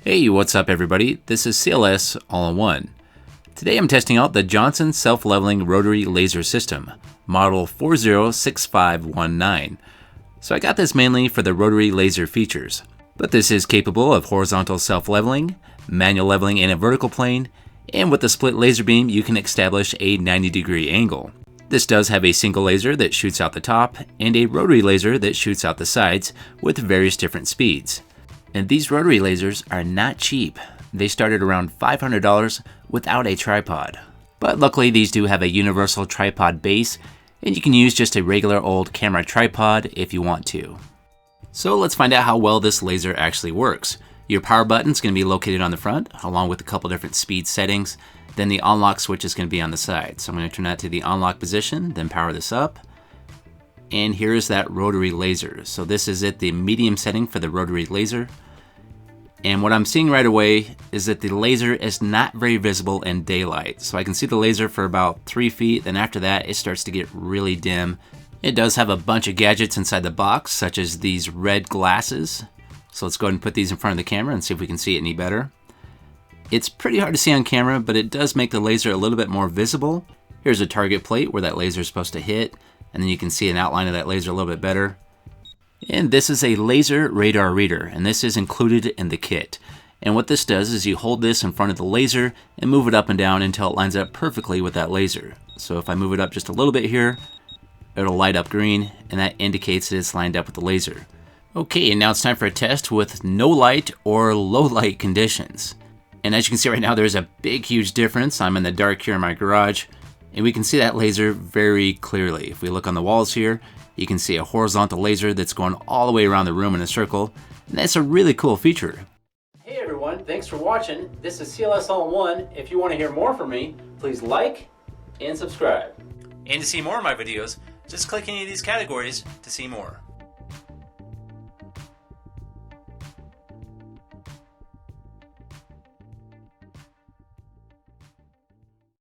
Hey, what's up everybody? This is C.L.S. All-in-One. Today I'm testing out the Johnson Self-Leveling Rotary Laser System, model 406519. So I got this mainly for the rotary laser features, but this is capable of horizontal self-leveling, manual leveling in a vertical plane, and with the split laser beam you can establish a 90-degree angle. This does have a single laser that shoots out the top, and a rotary laser that shoots out the sides with various different speeds. And these rotary lasers are not cheap. They start at around $500 without a tripod. But luckily these do have a universal tripod base, and you can use just a regular old camera tripod if you want to. So let's find out how well this laser actually works. Your power button is going to be located on the front, along with a couple different speed settings. Then the unlock switch is going to be on the side. So I'm going to turn that to the unlock position, then power this up. And here is that rotary laser. So this is at the medium setting for the rotary laser. And what I'm seeing right away is that the laser is not very visible in daylight. So I can see the laser for about 3 feet, then after that it starts to get really dim. It does have a bunch of gadgets inside the box, such as these red glasses. So let's go ahead and put these in front of the camera and see if we can see it any better. It's pretty hard to see on camera, but it does make the laser a little bit more visible. Here's a target plate where that laser is supposed to hit, and then you can see an outline of that laser a little bit better. And this is a laser radar reader, and this is included in the kit. And what this does is you hold this in front of the laser and move it up and down until it lines up perfectly with that laser. So if I move it up just a little bit here, it'll light up green, and that indicates that it's lined up with the laser. Okay, and now it's time for a test with no light or low light conditions. And as you can see right now, there's a big, huge difference. I'm in the dark here in my garage, and we can see that laser very clearly. If we look on the walls here, you can see a horizontal laser that's going all the way around the room in a circle, and that's a really cool feature. Hey everyone, thanks for watching. This is C.L.S. All-in-One. If you want to hear more from me, please like and subscribe. And to see more of my videos, just click any of these categories to see more.